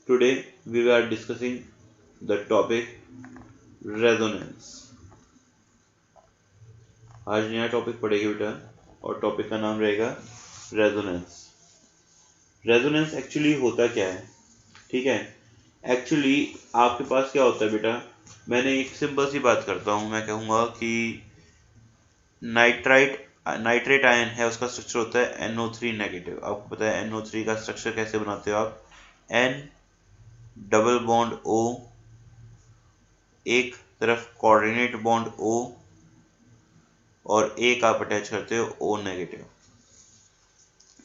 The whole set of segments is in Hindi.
Today we are discussing the topic resonance. आज नया टॉपिक पढ़ेंगे बेटा और टॉपिक का नाम रहेगा रेजोनेंस। रेजोनेंस एक्चुअली होता क्या है? ठीक है, एक्चुअली आपके पास क्या होता है बेटा, मैंने एक सिंपल सी बात करता हूँ। मैं कहूँगा कि नाइट्रेट आयन है, उसका स्ट्रक्चर होता है NO3 नेगेटिव। आपको पता है NO3 का स्ट्रक्चर कैसे बनाते हो आप? N डबल बॉन्ड O, एक तरफ कोऑर्डिनेट बॉन्ड O और एक आप अटैच करते हो O नेगेटिव,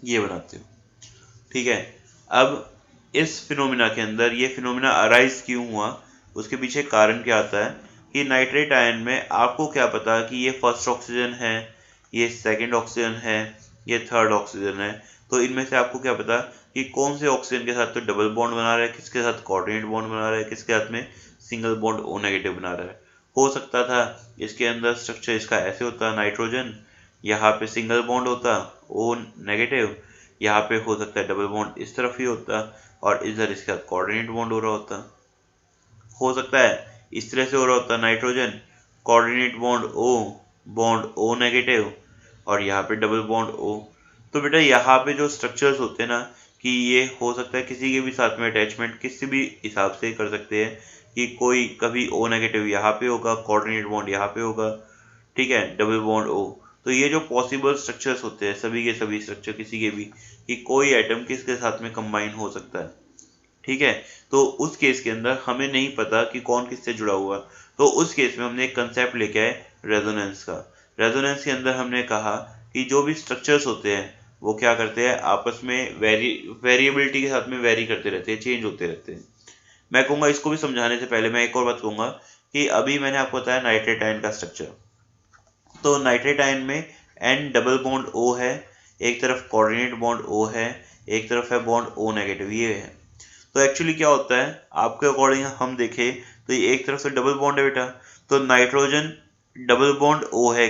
ये बनाते हो। ठीक है, अब इस फिनोमिना के अंदर ये फिनोमिना अराइज क्यों हुआ, उसके पीछे कारण क्या आता है कि नाइट्रेट आयन में आपको क्या पता कि ये फर्स्ट ऑक्सीजन है, ये सेकंड ऑक्सीजन है, ये थर्ड ऑक्सीजन है। तो इनमें से आपको क्या पता कि कौन से ऑक्सीजन के साथ तो डबल बॉन्ड बना रहा है, किसके साथ कोऑर्डिनेट बॉन्ड बना रहा है, किसके साथ में सिंगल बॉन्ड O नेगेटिव बना रहा है। हो सकता था इसके अंदर स्ट्रक्चर इसका ऐसे होता, नाइट्रोजन यहाँ पे सिंगल बॉन्ड होता O नेगेटिव, यहाँ पे हो सकता है डबल बॉन्ड इस तरफ ही होता और इधर इसके साथ कोऑर्डिनेट बॉन्ड हो रहा होता। हो सकता है इस तरह से हो रहा होता, nitrogen coordinate bond O negative और यहाँ पे डबल बॉन्ड O। तो बेटा यहाँ पे जो स्ट्रक्चर्स होते हैं ना, कि ये हो सकता है किसी के भी साथ में अटैचमेंट किसी भी हिसाब से कर सकते हैं कि कोई कभी O नेगेटिव यहाँ पे होगा, कोऑर्डिनेट बॉन्ड यहाँ पे होगा, ठीक है, डबल बॉन्ड O। तो ये जो पॉसिबल स्ट्रक्चर्स होते हैं सभी के सभी स्ट्रक्चर किसी के भी, कि कोई एटम किसके साथ में कंबाइन हो सकता है। ठीक है, तो उस केस के अंदर हमें नहीं पता कि कौन किससे जुड़ा हुआ, तो उस केस में हमने एक कंसेप्ट लेके आए रेजोनेंस का। रेजोनेंस के अंदर हमने कहा कि जो भी स्ट्रक्चर्स होते हैं वो क्या करते हैं, आपस में वेरिएबिलिटी के साथ में वेरी करते रहते हैं, चेंज होते रहते हैं। मैं कहूँगा इसको भी समझाने से पहले मैं एक और बात कहूँगा कि अभी मैंने आपको बताया नाइट्रेट आयन का स्ट्रक्चर। तो नाइट्रेट आयन में N डबल बॉन्ड O है, एक तरफ कोऑर्डिनेट बॉन्ड O है, एक तरफ है बॉन्ड O नेगेटिव, ये है। तो एक्चुअली क्या होता है आपके अकॉर्डिंग हम देखें तो ये एक तरफ से डबल बॉन्ड है बेटा, तो नाइट्रोजन डबल बॉन्ड O है,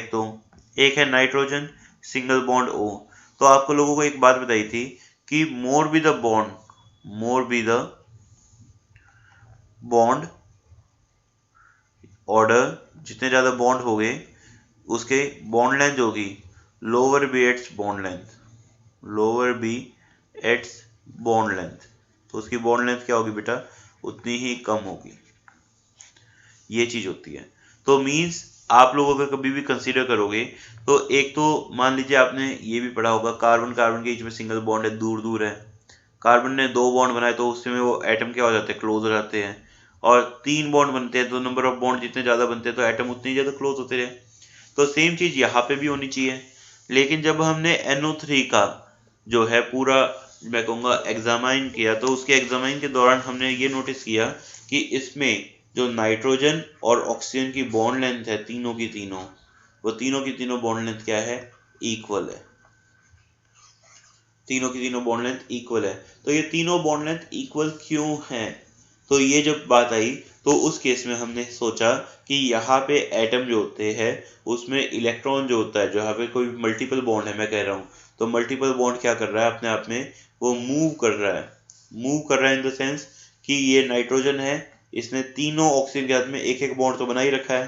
एक है नाइट्रोजन सिंगल बॉन्ड O। तो आपको लोगों को एक बात बताई थी कि मोर बी द बॉन्ड ऑर्डर, जितने ज्यादा बॉन्ड हो गए उसके बॉन्ड लेंथ होगी lower B Yeats bond length, तो उसकी बॉन्ड लेंथ क्या होगी बेटा, उतनी ही कम होगी। ये चीज होती है। तो मींस आप लोग अगर कभी भी कंसीडर करोगे तो एक तो मान लीजिए आपने ये भी पढ़ा होगा, कार्बन कार्बन के बीच में सिंगल बॉन्ड है, दूर दूर है, कार्बन ने 2 बॉन्ड बनाए तो उसमें वो एटम क्या हो जाते हैं, क्लोज हो जाते हैं। और 3 बॉन्ड बनते हैं तो नंबर ऑफ बॉन्ड जितने ज्यादा बनते हैं तो एटम उतनी ज्यादा क्लोज होते रहे। तो सेम चीज यहाँ पे भी होनी चाहिए। लेकिन जब हमने NO3 का जो है पूरा मैं कहूँगा एग्जामाइन किया, तो उसके एग्जामाइन के दौरान हमने ये नोटिस किया कि इसमें जो नाइट्रोजन और ऑक्सीजन की बॉन्ड लेंथ है तीनों की तीनों बॉन्ड लेंथ क्या है, इक्वल है। तीनों की तीनों बॉन्ड लेंथ इक्वल है। तो ये तीनों बॉन्ड लेंथ इक्वल क्यों है, तो ये जब बात आई तो उस केस में हमने सोचा कि यहाँ पे एटम जो होते हैं उसमें इलेक्ट्रॉन जो होता है, जो यहाँ पे कोई मल्टीपल बॉन्ड है मैं कह रहा हूँ, तो मल्टीपल बॉन्ड क्या कर रहा है अपने आप में, वो मूव कर रहा है इन द सेंस कि ये नाइट्रोजन है, इसने तीनों ऑक्सीजन के साथ में एक एक बॉन्ड तो बना ही रखा है।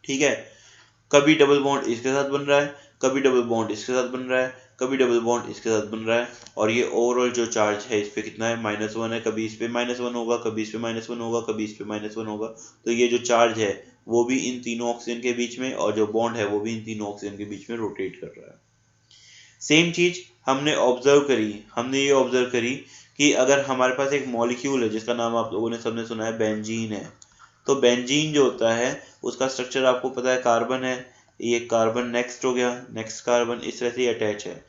ठीक है, कभी डबल बॉन्ड इसके साथ बन रहा है, कभी डबल बॉन्ड इसके साथ बन रहा है, कभी डबल बॉन्ड इसके साथ बन रहा है, और ये ओवरऑल जो चार्ज है इस पे कितना है, -1 है। कभी इस पे -1 होगा, कभी इस पे -1 होगा, कभी इस पे -1 होगा। तो ये जो चार्ज है वो भी इन तीनों ऑक्सीजन के बीच में, और जो बॉन्ड है वो भी इन तीनों ऑक्सीजन के बीच में रोटेट कर रहा है। सेम चीज हमने ये ऑब्जर्व करी कि अगर हमारे पास एक मॉलिक्यूल है जिसका नाम आप लोगों ने सबने सुना है, बेंजीन है। तो बेंजीन जो होता है उसका स्ट्रक्चर आपको पता है, कार्बन है, ये कार्बन नेक्स्ट हो गया, नेक्स्ट कार्बन इस तरह से अटैच है।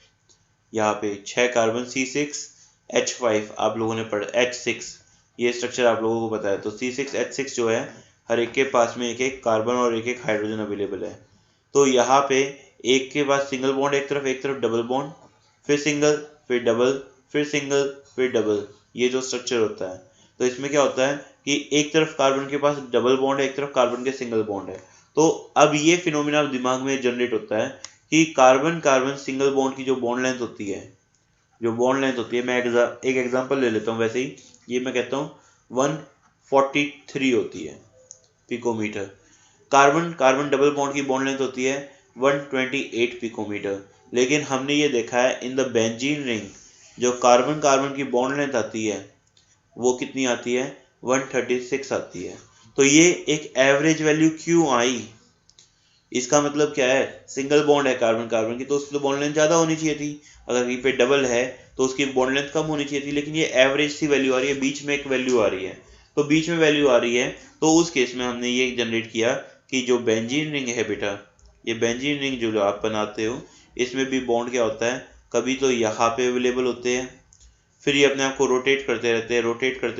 यहाँ पे 6 कार्बन C6H5 आप लोगों ने पढ़ा, H6 ये स्ट्रक्चर आप लोगों को पता है। तो C6H6 जो है हर एक के पास में एक एक कार्बन और एक एक हाइड्रोजन अवेलेबल है। तो यहाँ पे एक के पास सिंगल बॉन्ड एक तरफ डबल बॉन्ड, फिर सिंगल, फिर डबल, फिर सिंगल, फिर डबल, ये जो स्ट्रक्चर होता है। तो इसमें क्या होता है कि एक तरफ कार्बन के पास डबल बॉन्ड है, एक तरफ कार्बन के सिंगल बॉन्ड है। तो अब ये फिनोमिना दिमाग में जनरेट होता है कि कार्बन कार्बन सिंगल बॉन्ड की जो बॉन्ड लेंथ होती है जो बॉन्ड लेंथ होती है, मैं एक एग्जांपल ले लेता हूँ वैसे ही, ये मैं कहता हूँ 143 होती है पिकोमीटर। कार्बन डबल बॉन्ड की बॉन्ड लेंथ होती है 128 पिकोमीटर। लेकिन हमने ये देखा है इन द बेंजीन रिंग जो कार्बन कार्बन की बॉन्ड लेंथ आती है वो कितनी आती है, 136 आती है। तो ये एक एवरेज वैल्यू क्यों आई, इसका मतलब क्या है, सिंगल बॉन्ड है कार्बन कार्बन की तो उसकी तो बॉन्ड लेंथ ज्यादा होनी चाहिए थी, अगर कहीं पे डबल है तो उसकी बॉन्ड लेंथ कम होनी चाहिए थी, लेकिन ये एवरेज सी वैल्यू आ रही है, बीच में एक वैल्यू आ रही है। तो बीच में वैल्यू आ रही है तो उस केस में हमने ये जनरेट किया कि जो बेंजीन रिंग है बेटा, ये बेंजीन रिंग जो आप बनाते हो इसमें भी बॉन्ड क्या होता है, कभी तो यहाँ पे अवेलेबल होते हैं, फिर ये अपने आप को रोटेट करते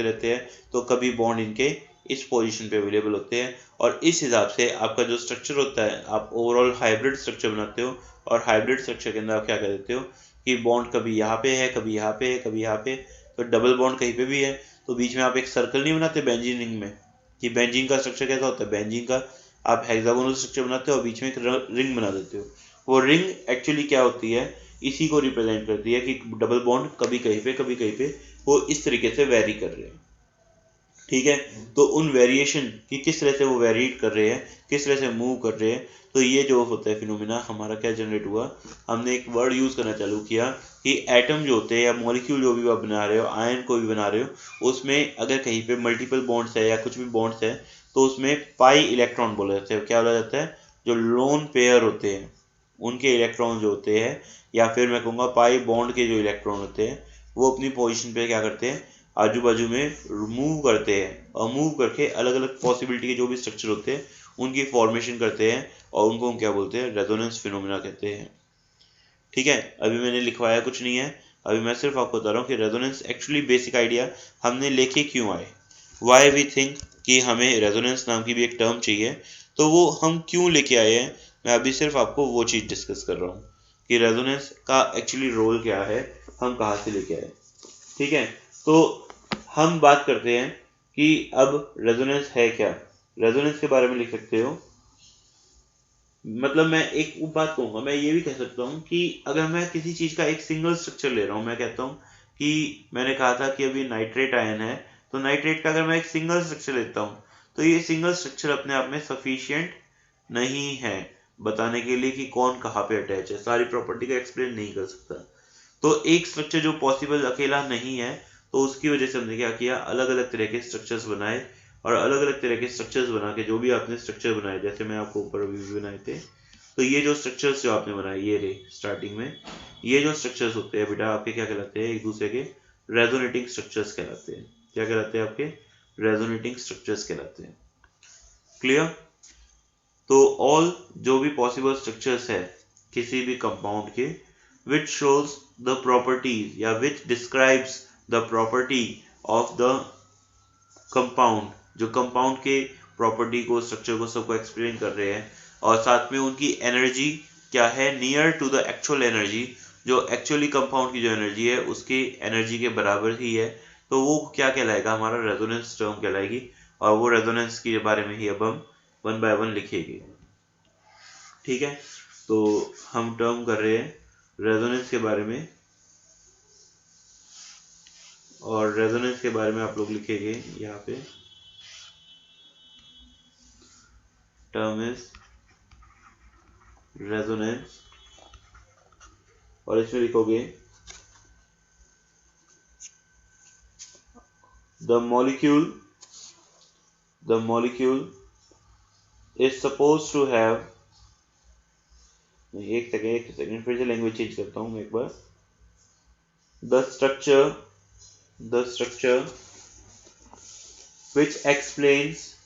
रहते हैं, तो कभी बॉन्ड इनके इस पोजीशन पे अवेलेबल होते हैं। और इस हिसाब से आपका जो स्ट्रक्चर होता है, आप ओवरऑल हाइब्रिड स्ट्रक्चर बनाते हो, और हाइब्रिड स्ट्रक्चर के अंदर आप क्या कर देते हो कि बॉन्ड कभी यहाँ पे है, कभी यहाँ पे है, कभी यहाँ पे, तो डबल बॉन्ड कहीं पे भी है तो बीच में आप एक सर्कल नहीं बनाते बेंजीन रिंग में, कि बेंजीन का स्ट्रक्चर कैसा होता है, बेंजीन का आप हेक्सागोनल स्ट्रक्चर बनाते हो और बीच में एक रिंग बना देते हो। वो रिंग एक्चुअली क्या होती है, इसी को रिप्रेजेंट करती है कि डबल बॉन्ड कभी कहीं पे कभी कहीं पे वो इस तरीके से वेरी कर रहे हैं। ठीक है, तो उन वेरिएशन की किस तरह से वो वेरिएट कर रहे हैं, किस तरह से मूव कर रहे हैं, तो ये जो होता है फिनोमिना हमारा क्या जनरेट हुआ, हमने एक वर्ड यूज करना चालू किया कि एटम जो होते हैं या मॉलिक्यूल जो भी आप बना रहे हो, आयन को भी बना रहे हो, उसमें अगर कहीं पे मल्टीपल बॉन्ड्स है या कुछ भी बॉन्ड्स है तो उसमें पाई इलेक्ट्रॉन बोला जाता है। क्या बोला जाता है, जो लोन पेयर होते हैं उनके इलेक्ट्रॉन जो होते हैं, या फिर मैं कहूँगा पाई बॉन्ड के जो इलेक्ट्रॉन होते हैं वो अपनी पोजीशन पे क्या करते हैं, आजू बाजू में मूव करते हैं, और मूव करके अलग अलग पॉसिबिलिटी के जो भी स्ट्रक्चर होते हैं उनकी फॉर्मेशन करते हैं, और उनको हम क्या बोलते हैं, रेजोनेंस फिनोमिना कहते हैं। ठीक है, अभी मैंने लिखवाया कुछ नहीं है, अभी मैं सिर्फ आपको बता रहा हूँ कि रेजोनेंस एक्चुअली बेसिक आइडिया हमने लेके क्यों आए, वाई वी थिंक कि हमें रेजोनेंस नाम की भी एक टर्म चाहिए, तो वो हम क्यों लेके आए हैं, मैं अभी सिर्फ आपको वो चीज़ डिस्कस कर रहा हूँ कि रेजोनेंस का एक्चुअली रोल क्या है, हम कहाँ से लेके आए। ठीक है, तो हम बात करते हैं कि अब रेजोनेंस है क्या, रेजोनेंस के बारे में लिख सकते हो, मतलब मैं एक बात कहूंगा, मैं ये भी कह सकता हूँ कि अगर मैं किसी चीज का एक सिंगल स्ट्रक्चर ले रहा हूँ, मैं कहता हूँ कि मैंने कहा था कि अभी नाइट्रेट आयन है, तो नाइट्रेट का अगर मैं एक सिंगल स्ट्रक्चर लेता हूँ तो ये सिंगल स्ट्रक्चर अपने आप में सफिशिएंट नहीं है बताने के लिए कि कौन कहाँ पे अटैच है, सारी प्रॉपर्टी का एक्सप्लेन नहीं कर सकता। तो एक स्ट्रक्चर जो पॉसिबल अकेला नहीं है, तो उसकी वजह से हमने क्या किया, अलग अलग तरह के स्ट्रक्चर्स बनाए, और अलग अलग तरह के स्ट्रक्चर्स बना के जो भी आपने स्ट्रक्चर बनाए, जैसे मैं आपको ऊपर अभी भी बनाए थे, तो ये जो स्ट्रक्चर्स जो आपने बनाए ये रे स्टार्टिंग में, ये जो स्ट्रक्चर्स होते हैं बेटा आपके क्या कहलाते हैं, एक दूसरे के रेजोनेटिंग स्ट्रक्चर्स कहलाते हैं। क्या कहलाते हैं आपके, रेजोनेटिंग स्ट्रक्चर्स कहलाते हैं। क्लियर, तो ऑल जो भी पॉसिबल स्ट्रक्चर्स है किसी भी कंपाउंड के, which shows the properties या which describes the property of the compound, जो कंपाउंड के प्रॉपर्टी को, स्ट्रक्चर को, सबको एक्सप्लेन कर रहे हैं, और साथ में उनकी एनर्जी क्या है, near to the actual energy, जो एक्चुअली कंपाउंड की जो एनर्जी है उसकी एनर्जी के बराबर ही है, तो वो क्या कहलाएगा, हमारा रेजोनेंस टर्म कहलाएगी, और वो रेजोनेंस के बारे में ही अब हम वन बाय वन लिखेंगे। ठीक है, तो हम टर्म कर रहे हैं रेजोनेंस के बारे में, और रेजोनेंस के बारे में आप लोग लिखेंगे यहाँ पे, टर्म इज रेजोनेंस, और इसमें लिखोगे the molecule is suppose to have, एक सेकेंड फिर से लैंग्वेज चेंज करता हूँ मैं एक बार, the structure which explains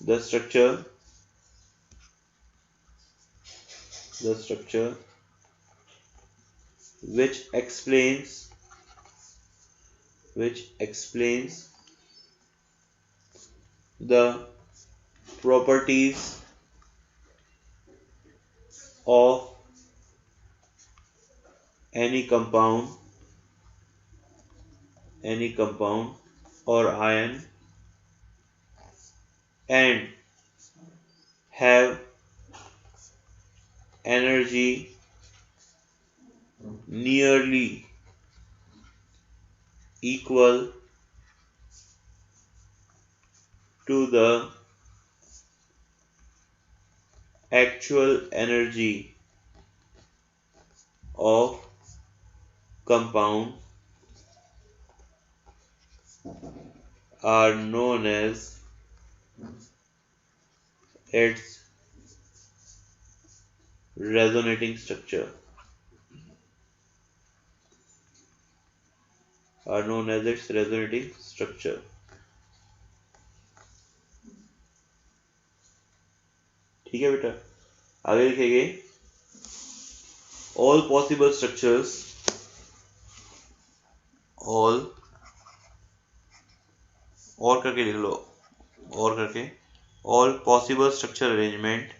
the structure which explains the properties of any compound or ion and have energy nearly equal to the actual energy of compound are known as its resonating structure. ठीक है बेटा, आगे लिखेंगे all possible structures, all और करके लिख लो, और करके all possible structure arrangement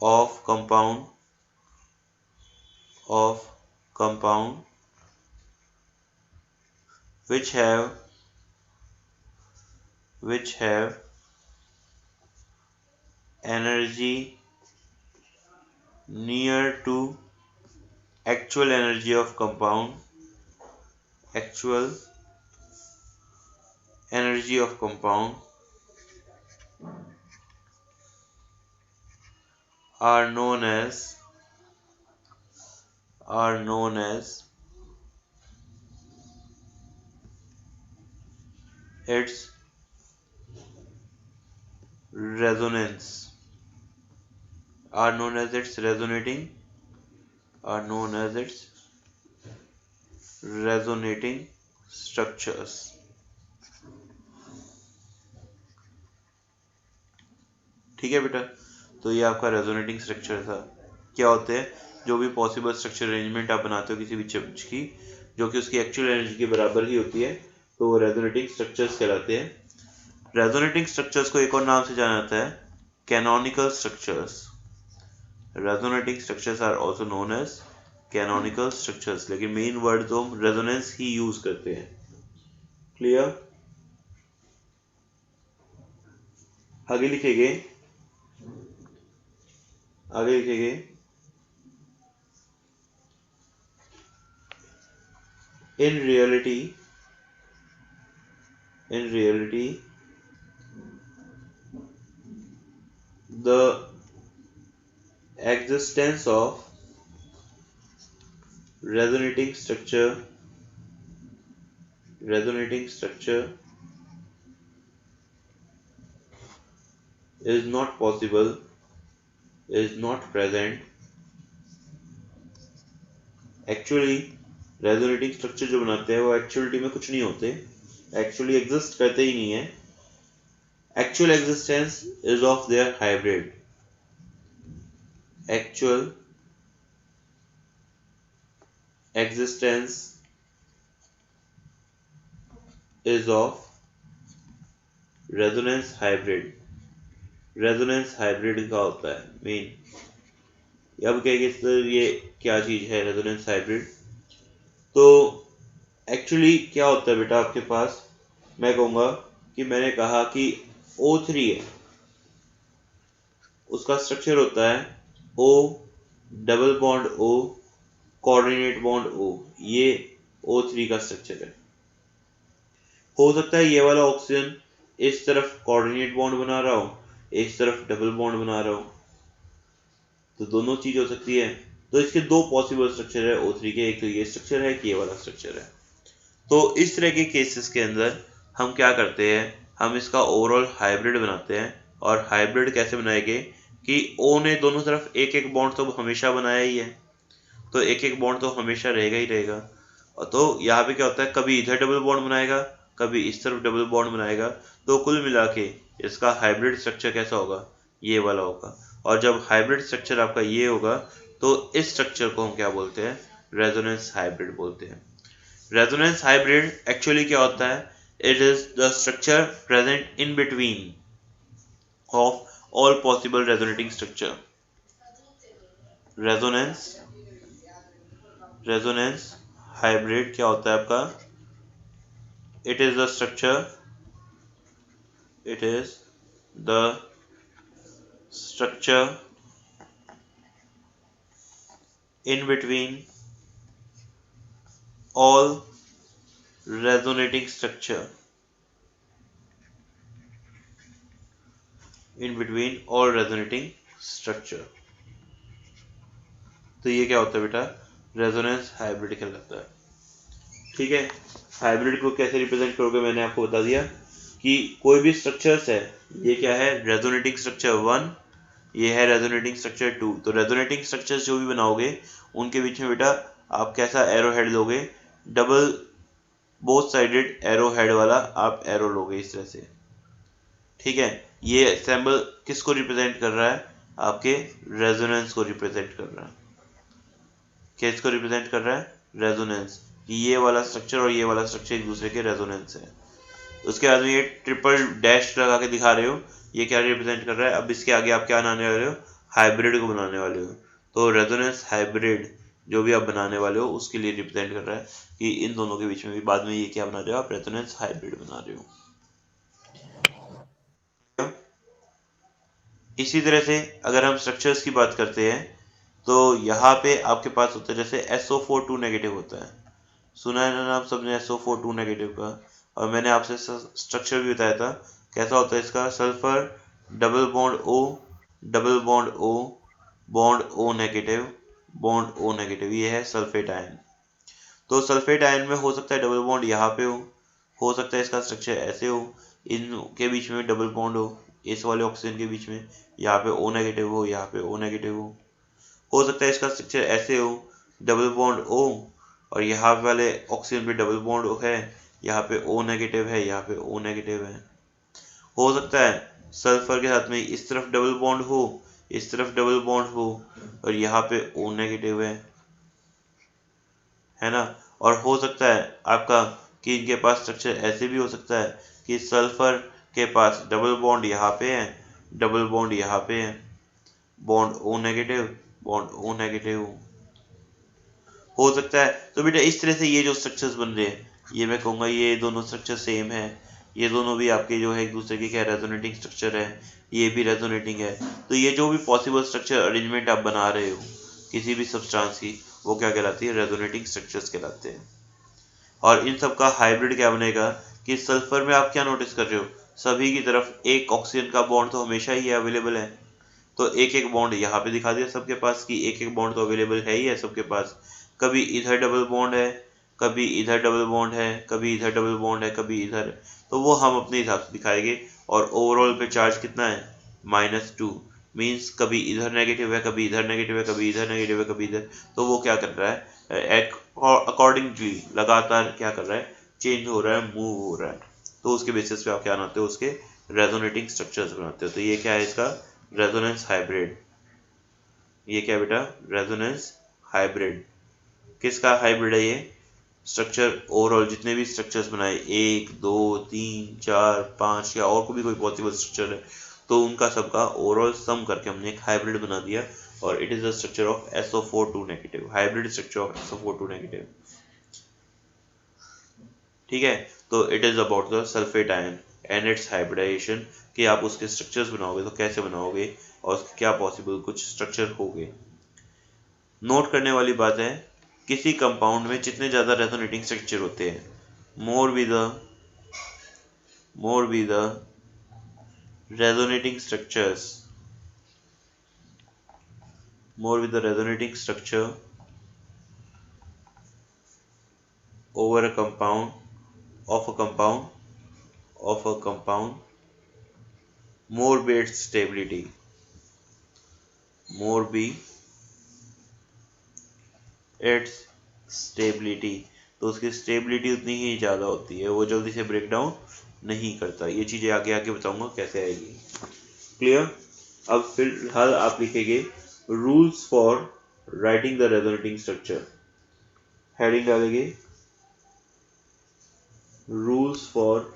of compound which have energy near to actual energy of compound are known as its resonance are known as its resonating structures. ठीक है बेटा, तो ये आपका रेजोनेटिंग स्ट्रक्चर था। क्या होते हैं? जो भी पॉसिबल स्ट्रक्चर अरेंजमेंट आप बनाते हो किसी भी चिप्स की जो कि उसकी एक्चुअल एनर्जी के बराबर ही होती है, तो वो रेजोनेटिंग स्ट्रक्चर्स कहलाते हैं। रेजोनेटिंग स्ट्रक्चर्स को एक और नाम से जाना जाता है canonical structures. Resonating structures are also known as canonical structures, लेकिन मेन वर्ड तो हम रेजोनेंस ही यूज करते हैं। क्लियर? आगे लिखेंगे in reality the existence of resonating structure is not possible, is not present. Actually resonating structure जो बनाते हैं वो एक्चुअलिटी में कुछ नहीं होते, एक्चुअली एग्जिस्ट करते ही नहीं है। Actual existence is of their hybrid. Actual existence is of resonance hybrid. Resonance hybrid का होता है मेन। अब कहेंगे सर ये क्या चीज है रेजोनेंस हाइब्रिड? तो एक्चुअली क्या होता है बेटा आपके पास, मैं कहूंगा कि मैंने कहा कि O3 है, उसका स्ट्रक्चर होता है O double bond O coordinate bond O, ये O3 का स्ट्रक्चर है। हो सकता है ये वाला ऑक्सीजन इस तरफ कोऑर्डिनेट बॉन्ड बना रहा हो, इस तरफ डबल बॉन्ड बना रहा हो, तो दोनों चीज हो सकती है। तो इसके दो पॉसिबल स्ट्रक्चर है O3 के, एक तो ये स्ट्रक्चर है, कि ये वाला स्ट्रक्चर है। तो इस तरह के केसेस के अंदर हम क्या करते हैं, हम इसका ओवरऑल हाइब्रिड बनाते हैं। और हाइब्रिड कैसे बनाएंगे कि O ने दोनों तरफ एक एक बॉन्ड तो हमेशा बनाया ही है, तो एक एक बॉन्ड तो हमेशा रहेगा ही रहेगा। और तो यहाँ पे क्या होता है, कभी इधर डबल बॉन्ड बनाएगा, कभी इस तरफ डबल बॉन्ड बनाएगा, तो कुल मिला के इसका हाइब्रिड स्ट्रक्चर कैसा होगा, ये वाला होगा। और जब हाइब्रिड स्ट्रक्चर आपका ये होगा तो इस स्ट्रक्चर को हम क्या बोलते हैं, रेजोनेंस हाइब्रिड बोलते हैं। रेजोनेंस हाइब्रिड एक्चुअली क्या होता है, it is the structure present in between of all possible resonating structure. Resonance hybrid क्या होता है आपका, it is the structure it is the structure in between all resonating structure, in between all resonating structure। तो ये क्या होता है बेटा, रेजोनेंस हाइब्रिड कहलाता है। ठीक है, हाइब्रिड को कैसे रिप्रेजेंट करोगे, मैंने आपको बता दिया कि कोई भी स्ट्रक्चर्स है, ये क्या है, रेजोनेटिंग स्ट्रक्चर 1, ये है रेजोनेटिंग स्ट्रक्चर 2। तो रेजोनेटिंग स्ट्रक्चर्स जो भी बनाओगे उनके बीच में बेटा आप कैसा एरो हेड लोगे, double both sided arrow head वाला आप एरो लोगे इस तरह से। ठीक है, ये सिंबल किसको रिप्रेजेंट कर रहा है, आपके रेजोनेंस को रिप्रेजेंट कर रहा है। किसको रिप्रेजेंट कर रहा है, रेजोनेंस, कि ये वाला स्ट्रक्चर और ये वाला स्ट्रक्चर एक दूसरे के रेजोनेंस है। उसके बाद में ये ट्रिपल डैश लगा के दिखा रहे हो, ये क्या रिप्रेजेंट कर रहा है। अब इसके आगे आप क्या बनाने वाले हो, हाइब्रिड को बनाने वाले हो। तो रेजोनेंस हाइब्रिड जो भी आप बनाने वाले हो उसके लिए रिप्रेजेंट कर रहा है कि इन दोनों के बीच में भी बाद में ये क्या बना रहे हो, आप रेजोनेंस हाइब्रिड बना रहे हो। इसी तरह से अगर हम स्ट्रक्चर्स की बात करते हैं तो यहाँ पे आपके पास होता है जैसे SO4 नेगेटिव होता है, सुना है ना आप सबने SO4 नेगेटिव का। और मैंने आपसे स्ट्रक्चर भी बताया था कैसा होता है इसका, sulphur double bond O, double bond O, bond O negative, bond O negative, ये है सल्फेट आयन। तो सल्फेट आयन में हो सकता है डबल बॉन्ड यहाँ पे हो सकता है इसका स्ट्रक्चर ऐसे हो, इनके बीच में डबल बॉन्ड इस वाले ऑक्सीजन के बीच में, यहाँ पे O नेगेटिव यहाँ पे O नेगेटिव हो सकता है इसका स्ट्रक्चर ऐसे हो, डबल बॉन्ड O और यहाँ वाले ऑक्सीजन पे डबल बॉन्ड है, यहाँ पे O नेगेटिव है, यहाँ पे O नेगेटिव है। हो सकता है सल्फर के साथ में इस तरफ डबल बॉन्ड हो, इस तरफ डबल बॉन्ड हो और यहाँ पे O नेगेटिव है ना। और हो सकता है आपका कि इनके पास स्ट्रक्चर ऐसे भी हो सकता है कि सल्फर के पास डबल बॉन्ड यहाँ पे है, डबल बॉन्ड यहाँ पे है, bond O negative, bond O negative हो सकता है। तो बेटा इस तरह से ये जो स्ट्रक्चर्स बन रहे हैं, ये मैं कहूँगा ये दोनों स्ट्रक्चर सेम है, ये दोनों भी आपके जो है एक दूसरे के क्या रेजोनेटिंग स्ट्रक्चर है, ये भी रेजोनेटिंग है। तो ये जो भी पॉसिबल स्ट्रक्चर अरेंजमेंट आप बना रहे हो किसी भी सब्सटेंस की, वो क्या कहलाती है, रेजोनेटिंग स्ट्रक्चर्स कहलाते हैं। और इन सब का हाइब्रिड क्या बनेगा कि सल्फर में आप क्या नोटिस कर रहे हो, सभी की तरफ एक ऑक्सीजन का बॉन्ड तो हमेशा ही अवेलेबल है। तो एक एक बॉन्ड यहाँ पे दिखा दिया सबके पास कि एक एक बॉन्ड तो अवेलेबल है ही है सबके पास। कभी इधर डबल बॉन्ड है, कभी इधर डबल बॉन्ड है, कभी इधर डबल बॉन्ड है, कभी इधर। तो वो हम अपने हिसाब से दिखाएंगे। और ओवरऑल पे चार्ज कितना है, -2, मीन्स कभी इधर नेगेटिव है, कभी इधर नेगेटिव है, कभी इधर नेगेटिव है, कभी इधर। तो वो क्या कर रहा है, अकॉर्डिंगली लगातार क्या कर रहा है, चेंज हो रहा है, मूव हो रहा है। तो उसके बेसिस पे आप क्या बनाते हो, उसके रेजोनेटिंग स्ट्रक्चर्स बनाते हो। तो ये क्या है इसका, रेजोनेंस हाइब्रिड। ये क्या बेटा, रेजोनेंस हाइब्रिड। किसका हाइब्रिड है ये, स्ट्रक्चर ओवरऑल जितने भी स्ट्रक्चर्स बनाए 1 2 3 4 5 या और को भी कोई पॉसिबल स्ट्रक्चर है, तो उनका सबका ओवरऑल सम करके हमने एक हाइब्रिड बना दिया। और it is the structure of SO4 negative, hybrid structure of SO4 negative. ठीक है, तो it is about the sulphate ion and its hybridisation, कि आप उसके स्ट्रक्चर्स बनाओगे तो कैसे बनाओगे और उसके क्या पॉसिबल कुछ स्ट्रक्चर होंगे। नोट करने वाली बात है, किसी कंपाउंड में जितने ज्यादा रेजोनेटिंग स्ट्रक्चर होते हैं, more be the resonating structures more with the resonating structure over a compound of a compound more be its stability, more be its stability। तो उसकी स्टेबिलिटी उतनी ही ज़्यादा होती है, वो जल्दी से ब्रेक डाउन नहीं करता। ये चीज़ें आगे आगे बताऊंगा कैसे आएगी। क्लियर। अब फिलहाल आप लिखेंगे rules for writing the resonating structure. Heading डालेंगे rules for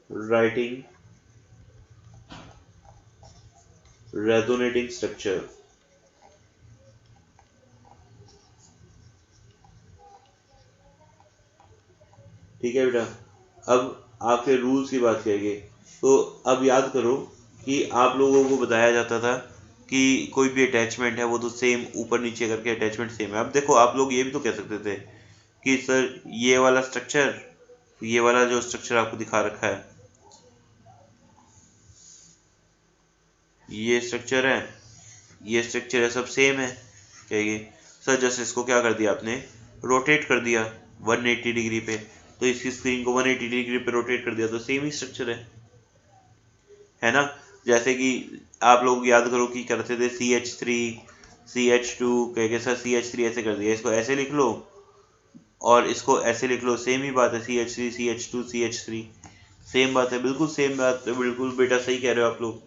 writing resonating structure. ठीक है बेटा। अब आपके रूल्स की बात करेंगे। तो अब याद करो कि आप लोगों को बताया जाता था कि कोई भी अटैचमेंट है वो तो सेम ऊपर नीचे करके अटैचमेंट सेम है। अब देखो आप लोग ये भी तो कह सकते थे कि सर ये वाला स्ट्रक्चर, ये वाला जो स्ट्रक्चर आपको दिखा रखा है, ये स्ट्रक्चर है, ये स्ट्रक्चर है, सब सेम है। कहेंगे सर जस्ट इसको क्या कर दिया आपने, रोटेट कर दिया 180 डिग्री पे, तो इसकी स्क्रीन को 180 डिग्री पे रोटेट कर दिया तो सेम ही स्ट्रक्चर है ना। जैसे कि आप लोग याद करो कि करते थे CH3 CH2, कहेंगे सर CH3 ऐसे कर दिया, इसको ऐसे लिख लो और इसको ऐसे लिख लो, सेम ही बात है, CH3 CH2 CH3 सेम बात है, बिल्कुल सेम बात है, बिल्कुल बेटा सही कह रहे हो आप लोग।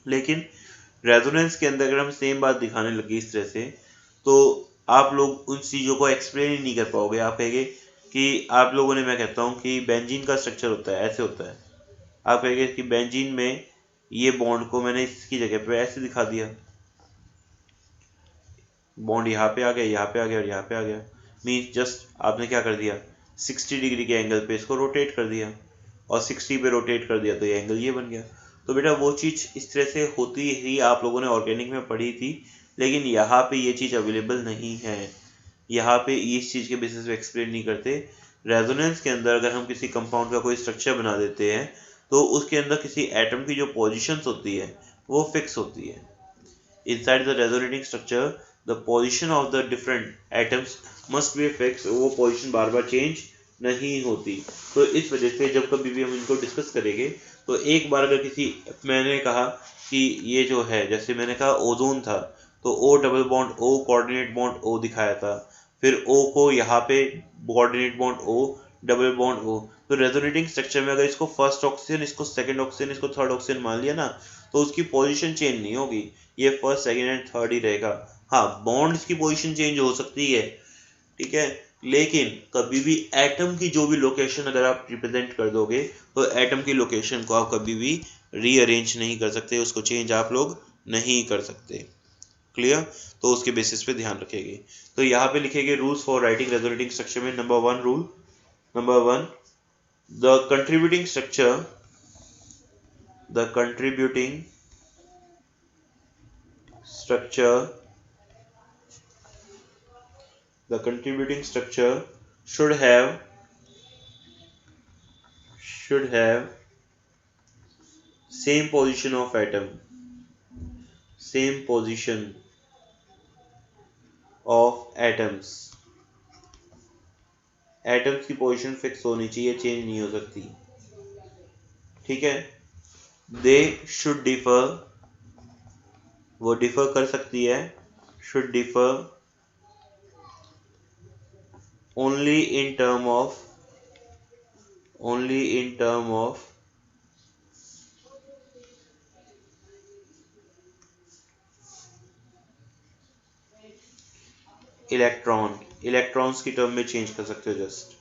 लेकिन रेजोनेंस के अंदर अगर हम सेम बात दिखाने लगे इस तरह से, तो आप लोग उन चीज़ों को एक्सप्लेन ही नहीं कर पाओगे। आप कहेंगे कि आप लोगों ने, मैं कहता हूँ कि बेंजीन का स्ट्रक्चर होता है ऐसे होता है, आप कहेंगे कि बेंजीन में ये बॉन्ड को मैंने इसकी जगह पे ऐसे दिखा दिया, बॉन्ड यहाँ पे आ गया, यहाँ पे आ गया और यहाँ पे आ गया, मीन्स जस्ट आपने क्या कर दिया, 60 डिग्री के एंगल पे इसको रोटेट कर दिया और 60 पे रोटेट कर दिया तो ये एंगल ये बन गया। तो बेटा वो चीज़ इस तरह से होती ही आप लोगों ने ऑर्गेनिक में पढ़ी थी, लेकिन यहाँ पे ये चीज़ अवेलेबल नहीं है, यहाँ पे इस चीज़ के बेसिस पे एक्सप्लेन नहीं करते। रेजोनेंस के अंदर अगर हम किसी कंपाउंड का कोई स्ट्रक्चर बना देते हैं तो उसके अंदर किसी एटम की जो पोजीशंस होती है वो फिक्स होती है। Inside the resonating structure, the position of the different atoms must be fixed, वो पोजीशन बार बार चेंज नहीं होती। तो इस वजह से जब कभी भी हम इनको डिस्कस करेंगे तो एक बार अगर किसी, मैंने कहा कि ये जो है, जैसे मैंने कहा ओजोन था तो O double bond O coordinate bond O दिखाया था, फिर O को यहाँ पे coordinate bond O double bond O, तो रेजोनेटिंग स्ट्रक्चर में अगर इसको फर्स्ट ऑक्सीजन, इसको सेकंड ऑक्सीजन, इसको थर्ड ऑक्सीजन मान लिया ना, तो उसकी पोजीशन चेंज नहीं होगी, ये फर्स्ट सेकंड एंड थर्ड ही रहेगा। हाँ बॉन्ड्स की पोजीशन चेंज हो सकती है, ठीक है, लेकिन कभी भी एटम की जो भी लोकेशन अगर आप रिप्रेजेंट कर दोगे तो एटम की लोकेशन को आप कभी भी रीअरेंज नहीं कर सकते, उसको चेंज आप लोग नहीं कर सकते। क्लियर? तो उसके बेसिस पे ध्यान रखेंगे। तो यहाँ पे लिखेंगे rules for writing resonating structure में number 1 rule, number 1, the contributing structure should have same position of atoms atoms की पोजीशन फिक्स होनी चाहिए, चेंज नहीं हो सकती, ठीक है। दे शुड डिफर, वो डिफर कर सकती है, should differ only in term of electrons की टर्म में चेंज कर सकते हो just.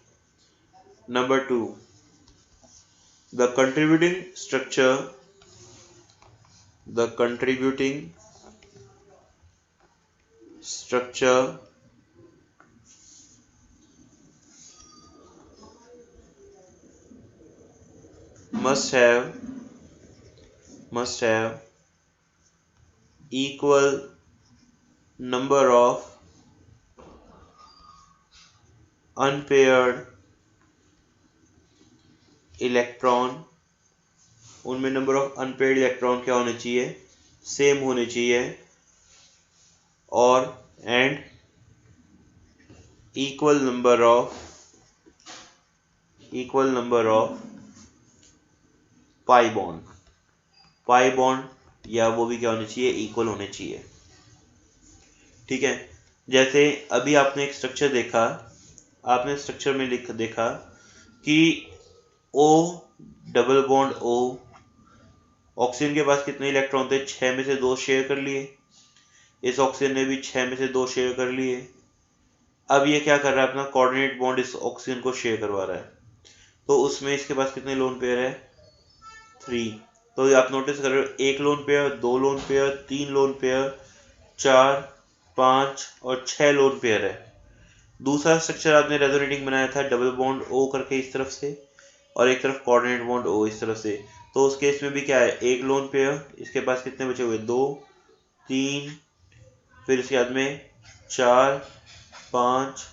Number 2, the contributing structure must have equal number of unpaired electron, उनमें नंबर ऑफ अनपेयर्ड इलेक्ट्रॉन क्या होने चाहिए, सेम होने चाहिए, और and equal number of pi bond, या वो भी क्या होने चाहिए, इक्वल होने चाहिए, ठीक है। जैसे अभी आपने एक स्ट्रक्चर देखा, आपने स्ट्रक्चर में देखा कि O double bond O, oxygen के पास कितने इलेक्ट्रॉन थे, 6 में से 2 शेयर कर लिए, इस ऑक्सीजन ने भी 6 में से 2 शेयर कर लिए। अब ये क्या कर रहा है, अपना कोऑर्डिनेट बॉन्ड इस ऑक्सीजन को शेयर करवा रहा है, तो उसमें इसके पास कितने लोन पेयर है, 3। तो आप नोटिस कर रहे हो, 1 lone pair, 2 lone pair, 3 lone pair, 4, 5 और 6 लोन पेयर है। दूसरा स्ट्रक्चर आपने रेजोनेटिंग बनाया था डबल बॉन्ड O करके इस तरफ से, और एक तरफ कोऑर्डिनेट बॉन्ड O इस तरफ से, तो उस केस में भी क्या है, एक लोन पेयर, इसके पास कितने बचे हुए, 2 3, फिर इसके बाद में 4 5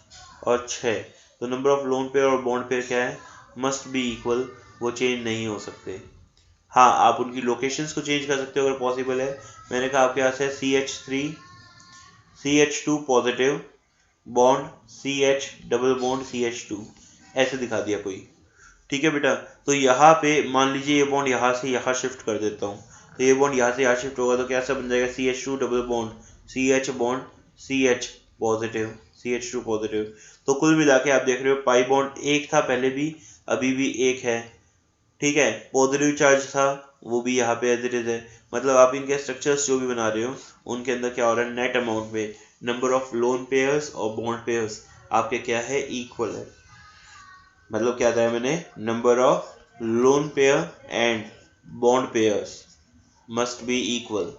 और 6। तो नंबर ऑफ लोन पेयर और बॉन्ड पेयर क्या है, मस्ट बी इक्वल, वो चेंज नहीं हो सकते। हाँ, आप उनकी लोकेशंस को चेंज कर सकते हो अगर पॉसिबल है। मैंने कहा आपके पास है CH3 CH2 positive bond CH double bond CH2, ऐसे दिखा दिया कोई। ठीक है बेटा, तो यहाँ पे मान लीजिए ये बॉन्ड यहाँ से यहाँ शिफ्ट कर देता हूँ, तो ये बॉन्ड यहाँ से यहाँ शिफ्ट होगा तो कैसा बन जाएगा, CH2 double bond CH bond CH positive CH2 positive. तो कुल मिला के आप देख रहे हो पाई बॉन्ड एक था पहले भी, अभी भी एक है। ठीक है, पॉजिटिव चार्ज था वो भी यहाँ पे एज इट इज है। मतलब आप इनके स्ट्रक्चर्स जो भी बना रहे हो उनके अंदर क्या हो रहा है, नेट अमाउंट में नंबर ऑफ लोन पेयर्स और बॉन्ड पेयर्स आपके क्या है, इक्वल है। मतलब क्या था मैंने, number of lone pair and bond pairs must be equal,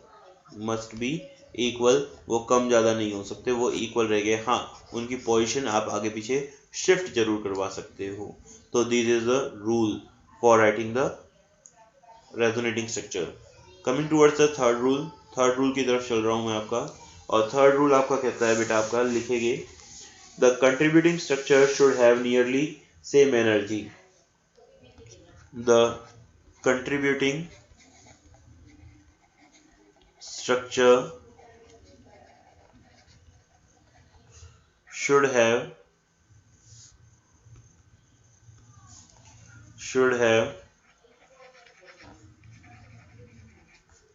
must be equal, वो कम ज़्यादा नहीं हो सकते, वो इक्वल रह गए। हाँ, उनकी पोजीशन आप आगे पीछे शिफ्ट जरूर करवा सकते हो। तो this is the rule for writing the resonating structure. Coming towards the third rule की तरफ चल रहा हूँ मैं आपका। और थर्ड रूल आपका कहता है बेटा, आपका लिखेंगे, the contributing structure should have nearly same energy. The contributing structure should have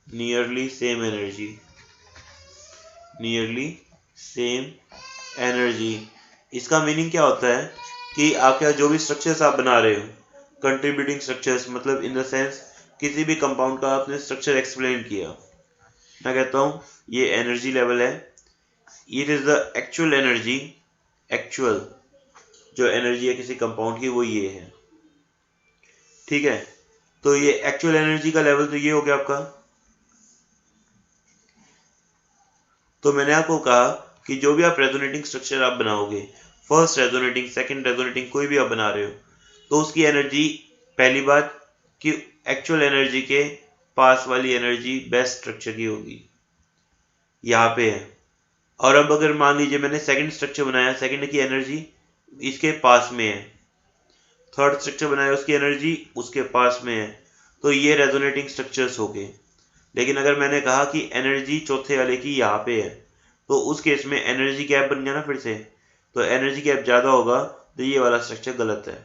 nearly same energy, nearly same energy। इसका मीनिंग क्या होता है कि आपके जो भी स्ट्रक्चर्स आप बना रहे हो, कंट्रीब्यूटिंग स्ट्रक्चर्स, मतलब इन द सेंस किसी भी कंपाउंड का आपने स्ट्रक्चर एक्सप्लेन किया, मैं कहता हूँ ये एनर्जी लेवल है, it is the actual energy, actual जो एनर्जी है किसी कंपाउंड की वो ये है। ठीक है, तो ये एक्चुअल एनर्जी का लेवल तो ये हो गया आपका। तो मैंने आपको कहा कि जो भी आप रेजोनेटिंग स्ट्रक्चर आप बनाओगे, फर्स्ट रेजोनेटिंग, सेकंड रेजोनेटिंग, कोई भी आप बना रहे हो, तो उसकी एनर्जी, पहली बात कि एक्चुअल एनर्जी के पास वाली एनर्जी बेस्ट स्ट्रक्चर की होगी, यहाँ पे है। और अब अगर मान लीजिए मैंने सेकंड स्ट्रक्चर बनाया, सेकंड की एनर्जी इसके पास में है, थर्ड स्ट्रक्चर बनाया उसकी एनर्जी उसके पास में है, तो ये रेजोनेटिंग स्ट्रक्चर्स हो गए। लेकिन अगर मैंने कहा कि एनर्जी चौथे वाले की यहाँ पे है, तो उस केस में एनर्जी गैप बन गया ना फिर से, तो एनर्जी गैप ज़्यादा होगा तो ये वाला स्ट्रक्चर गलत है।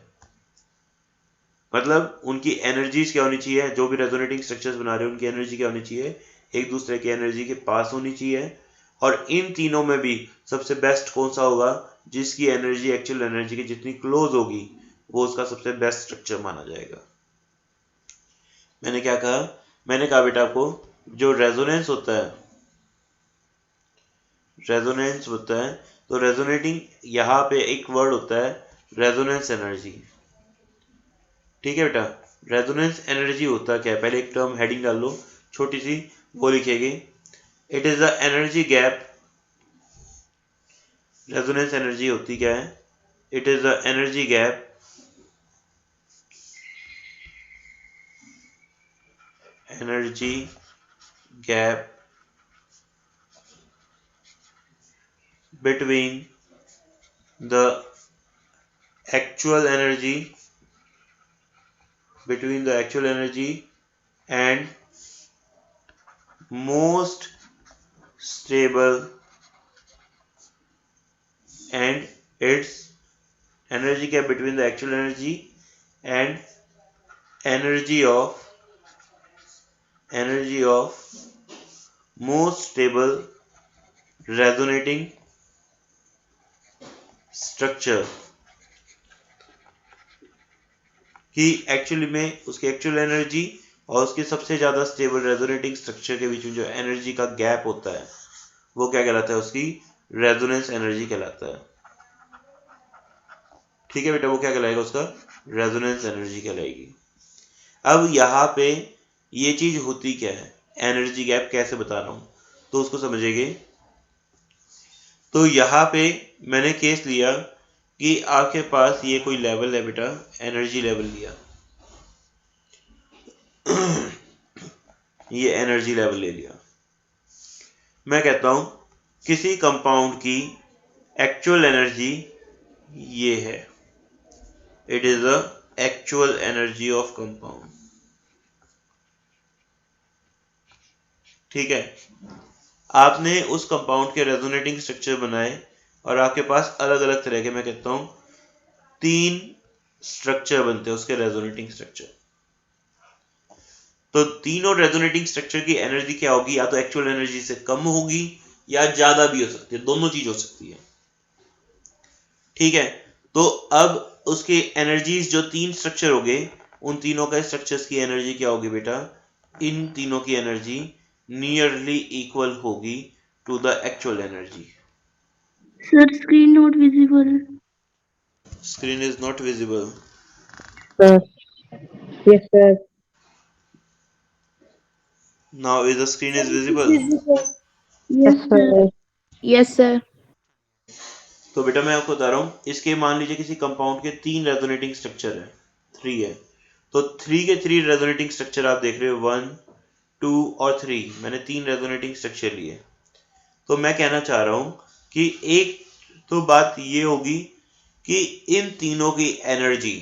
मतलब उनकी एनर्जीज क्या होनी चाहिए, जो भी रेजोनेटिंग स्ट्रक्चर्स बना रहे हो उनकी एनर्जी क्या होनी चाहिए, एक दूसरे की एनर्जी के पास होनी चाहिए। और इन तीनों में भी सबसे बेस्ट कौन सा होगा, जिसकी एनर्जी एक्चुअल एनर्जी की जितनी क्लोज होगी वो उसका सबसे बेस्ट स्ट्रक्चर माना जाएगा। मैंने क्या कहा, मैंने कहा बेटा आपको जो रेजोनेंस होता है, रेजोनेंस होता है, तो रेजोनेटिंग यहाँ पे एक वर्ड होता है रेजोनेंस एनर्जी। ठीक है बेटा, रेजोनेंस एनर्जी होता क्या है, पहले एक टर्म हेडिंग डाल लो छोटी सी, वो लिखेगी, it is the energy gap. Resonance energy होती क्या है, it is the energy gap between the actual energy and most stable and its energy gap between the actual energy and energy of most stable resonating structure, कि एक्चुअली में उसकी एक्चुअल एनर्जी और उसके सबसे ज्यादा स्टेबल रेजोनेटिंग स्ट्रक्चर के बीच में जो एनर्जी का गैप होता है वो क्या कहलाता है, उसकी रेजोनेंस एनर्जी कहलाता है। ठीक है बेटा, वो क्या कहलाएगा, उसका रेजोनेंस एनर्जी कहलाएगी। अब यहाँ पे ये चीज होती क्या है, एनर्जी गैप कैसे बता रहा हूं, तो उसको समझेंगे। तो यहाँ पे मैंने केस लिया कि आपके पास ये कोई लेवल है बेटा, एनर्जी लेवल लिया, ये एनर्जी लेवल ले लिया। मैं कहता हूं किसी कंपाउंड की एक्चुअल एनर्जी ये है, it is the actual energy of compound. ठीक है, आपने उस कंपाउंड के रेजोनेटिंग स्ट्रक्चर बनाए और आपके पास अलग अलग तरह के, मैं कहता हूं 3 स्ट्रक्चर बनते हैं उसके रेजोनेटिंग स्ट्रक्चर। तो तीनों रेजोनेटिंग स्ट्रक्चर की एनर्जी क्या होगी, या तो एक्चुअल एनर्जी से कम होगी या ज्यादा भी हो सकती है, दोनों चीज हो सकती है। ठीक है, तो अब उसके एनर्जीज जो 3 स्ट्रक्चर हो गए, उन तीनों का स्ट्रक्चर्स की एनर्जी क्या होगी बेटा, इन तीनों की एनर्जी नियरली इक्वल होगी to the actual energy. Sir screen not visible. Screen is not visible. Sir. Yes, sir. Now is the screen is visible. Yes Yes, sir. sir. Yes sir. तो बेटा मैं आपको बता रहा हूं, इसके मान लीजिए किसी कंपाउंड के 3 रेजोनेटिंग स्ट्रक्चर है, 3 है, तो 3 के 3 रेजोनेटिंग स्ट्रक्चर आप देख रहे हो, 1 2 और 3, मैंने 3 रेजोनेटिंग स्ट्रक्चर लिए। तो मैं कहना चाह रहा हूं कि एक तो बात ये होगी कि इन तीनों की energy,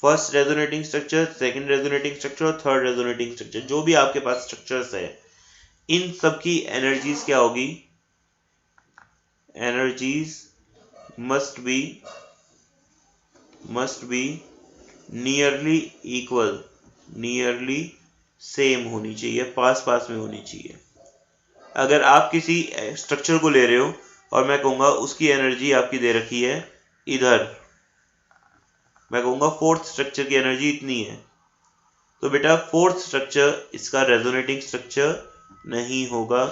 first resonating structure, second resonating structure और थर्ड रेजोनेटिंग स्ट्रक्चर, जो भी आपके पास स्ट्रक्चर्स है, इन सब की एनर्जीज क्या होगी, energies must be nearly equal, nearly same होनी चाहिए, पास पास में होनी चाहिए। अगर आप किसी स्ट्रक्चर को ले रहे हो और मैं कहूंगा उसकी एनर्जी आपकी दे रखी है इधर, मैं कहूंगा फोर्थ स्ट्रक्चर की एनर्जी इतनी है, तो बेटा फोर्थ स्ट्रक्चर इसका रेजोनेटिंग स्ट्रक्चर नहीं होगा,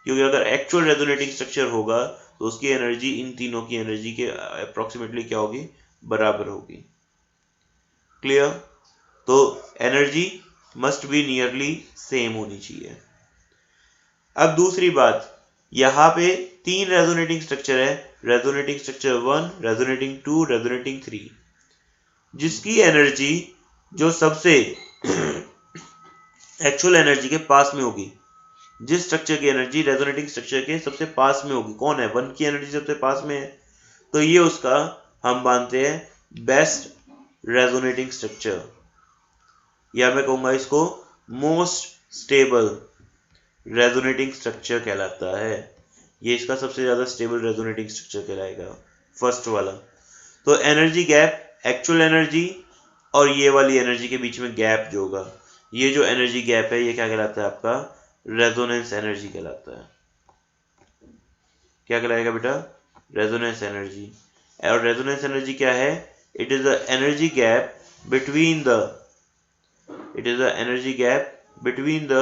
क्योंकि अगर एक्चुअल रेजोनेटिंग स्ट्रक्चर होगा तो उसकी एनर्जी इन तीनों की एनर्जी के अप्रोक्सीमेटली क्या होगी, बराबर होगी। क्लियर? तो energy must be nearly same होनी चाहिए। अब दूसरी बात, यहां पे 3 रेजोनेटिंग स्ट्रक्चर है, रेजोनेटिंग स्ट्रक्चर 1, रेजोनेटिंग 2, रेजोनेटिंग 3, जिसकी एनर्जी जो सबसे एक्चुअल एनर्जी के पास में होगी, जिस स्ट्रक्चर की एनर्जी रेजोनेटिंग स्ट्रक्चर के सबसे पास में होगी, कौन है, 1 की एनर्जी सबसे पास में है, तो ये उसका हम मानते हैं बेस्ट रेजोनेटिंग स्ट्रक्चर, या मैं कहूंगा इसको मोस्ट स्टेबल रेजोनेटिंग स्ट्रक्चर कहलाता है। ये इसका सबसे ज्यादा स्टेबल रेजोनेटिंग स्ट्रक्चर कहलाएगा, फर्स्ट वाला। तो एनर्जी गैप, एक्चुअल एनर्जी और ये वाली एनर्जी के बीच में गैप जो होगा, ये जो एनर्जी गैप है, ये क्या कहलाता है, आपका रेजोनेंस एनर्जी कहलाता है। क्या कहलाएगा बेटा, रेजोनेंस एनर्जी। और रेजोनेंस एनर्जी क्या है, it is the energy gap between the, it is the energy gap between the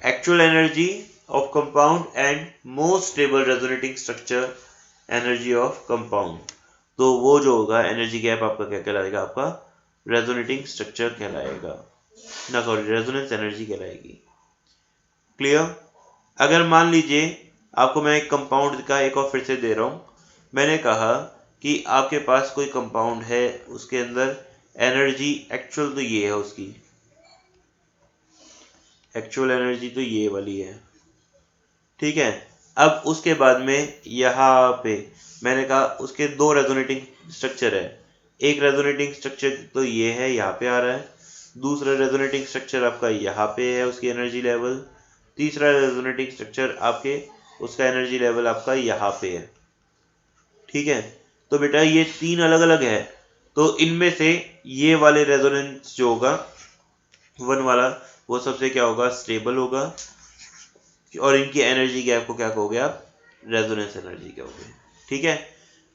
actual energy of compound and most stable resonating structure energy of compound। तो वो जो होगा एनर्जी गैप आपका क्या कहलाएगा, आपका रेजोनेटिंग स्ट्रक्चर कहलाएगा, ना सॉरी रेजोनेंस एनर्जी कहलाएगी। क्लियर? अगर मान लीजिए आपको मैं एक कंपाउंड का एक और फिर से दे रहा हूं, मैंने कहा कि आपके पास कोई कंपाउंड है, उसके अंदर एनर्जी एक्चुअल तो ये है, उसकी एक्चुअल एनर्जी तो ये वाली है। ठीक है, अब उसके बाद में यहाँ पे मैंने कहा उसके 2 रेजोनेटिंग स्ट्रक्चर है, एक रेजोनेटिंग स्ट्रक्चर तो ये है, यहाँ पे आ रहा है, दूसरा रेजोनेटिंग स्ट्रक्चर आपका यहाँ पे है, उसकी एनर्जी लेवल, तीसरा रेजोनेटिंग स्ट्रक्चर आपके उसका एनर्जी लेवल आपका यहाँ पे है। ठीक है, तो बेटा ये 3 अलग अलग है, तो इनमें से ये वाले रेजोनेंस जो होगा 1 वाला, वो सबसे क्या होगा, स्टेबल होगा, और इनकी एनर्जी गैप को क्या कहोगे आप, रेजोनेंस एनर्जी कहोगे। ठीक है,